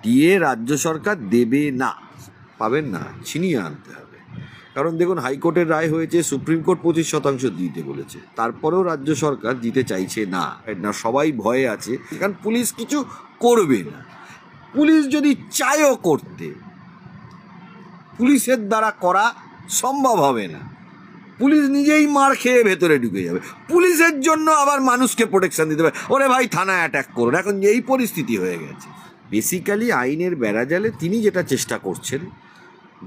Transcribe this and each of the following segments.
DA রাজ্য সরকার দেবে না, পাবেন না, ছিনিয়ে আনতে হবে। কারণ দেখুন, হাইকোর্টের রায় হয়েছে, সুপ্রিম কোর্ট 25% দিতে বলেছে, তারপরেও রাজ্য সরকার দিতে চাইছে না। সবাই ভয়ে আছে, কারণ পুলিশ কিছু করবে না। পুলিশ যদি চায়ও করতে, পুলিশের দ্বারা করা সম্ভব হবে না। পুলিশ নিজেই মার খেয়ে ভেতরে ঢুকে যাবে। পুলিশের জন্য আবার মানুষকে প্রোটেকশন দিতে হবে, ওরে ভাই থানায় অ্যাটাক করুন। এখন এই পরিস্থিতি হয়ে গেছে। বেসিক্যালি আইনের বেড়াজালে তিনি যেটা চেষ্টা করছেন,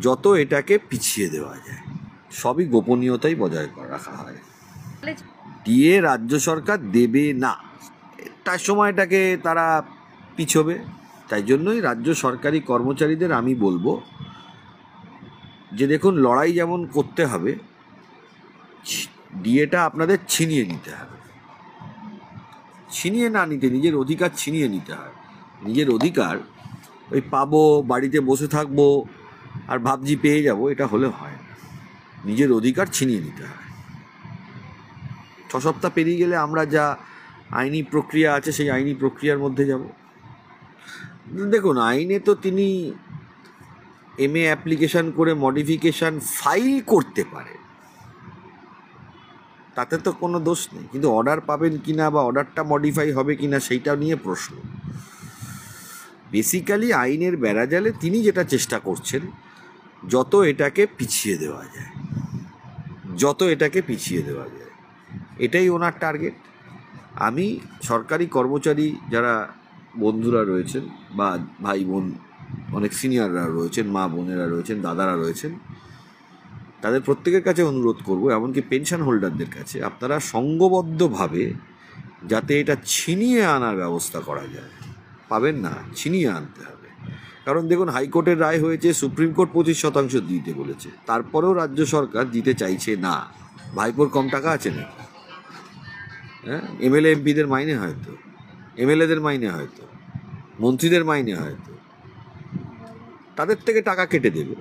যত এটাকে পিছিয়ে দেওয়া যায়, সবই গোপনীয়তাই বজায় রাখা হয়। ডিএ রাজ্য সরকার দেবে না, তার সময়টাকে তারা পিছবে। তাই জন্যই রাজ্য সরকারি কর্মচারীদের আমি বলবো যে দেখুন, লড়াই যেমন করতে হবে, ডিএটা আপনাদের ছিনিয়ে নিতে হবে। ছিনিয়ে না নিতে, নিজের অধিকার ছিনিয়ে নিতে হয়। নিজের অধিকার ওই পাবো, বাড়িতে বসে থাকবো আর ভাবছি পেয়ে যাব, এটা হলে হয় না। নিজের অধিকার ছিনিয়ে নিতে হয়। 6 সপ্তাহ পেরিয়ে গেলে আমরা যা আইনি প্রক্রিয়া আছে সেই আইনি প্রক্রিয়ার মধ্যে যাব। দেখুন, আইনে তো তিনি MA অ্যাপ্লিকেশন করে মডিফিকেশান ফাইল করতে পারে, তাতে তো কোনো দোষ নেই। কিন্তু অর্ডার পাবেন কিনা বা অর্ডারটা মডিফাই হবে কিনা সেইটা নিয়ে প্রশ্ন। বেসিক্যালি আইনের বেড়াজালে তিনি যেটা চেষ্টা করছেন, যত এটাকে পিছিয়ে দেওয়া যায়, এটাই ওনার টার্গেট। আমি সরকারি কর্মচারী যারা বন্ধুরা রয়েছেন বা ভাই বোন, অনেক সিনিয়ররা রয়েছেন, মা বোনেরা রয়েছেন, দাদারা রয়েছেন, তাদের প্রত্যেকের কাছে অনুরোধ করব, এমনকি পেনশন হোল্ডারদের কাছে, আপনারা সংঘবদ্ধভাবে যাতে এটা ছিনিয়ে আনার ব্যবস্থা করা যায়। পাবেন না, ছিনিয়ে আনতে হবে। কারণ দেখুন, হাইকোর্টের রায় হয়েছে, সুপ্রিম কোর্ট 25% দিতে বলেছে, তারপরেও রাজ্য সরকার দিতে চাইছে না। ভাইপোর কম টাকা আছে নাকি? হ্যাঁ, MLA MPদের মাইনে হয়তো, MLAদের মাইনে হয়তো, মন্ত্রীদের মাইনে হয়তো, তাদের থেকে টাকা কেটে দেবে।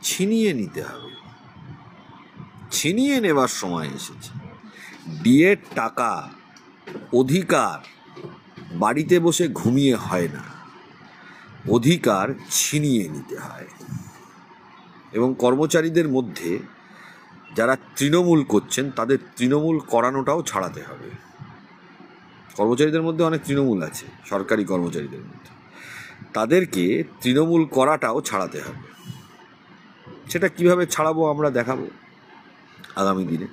ছিনিয়ে নিতে হবে, ছিনিয়ে নেবার সময় এসেছে। ডিএর টাকা, অধিকার বাড়িতে বসে ঘুমিয়ে হয় না, অধিকার ছিনিয়ে নিতে হয়। এবং কর্মচারীদের মধ্যে যারা তৃণমূল করছেন, তাদের তৃণমূল করানোটাও ছাড়াতে হবে। কর্মচারীদের মধ্যে অনেক তৃণমূল আছে, সরকারি কর্মচারীদের মধ্যে, তাদেরকে তৃণমূল করাটাও ছাড়াতে হবে। সেটা কিভাবে ছাড়াবো আমরা দেখাবো আগামী দিনে।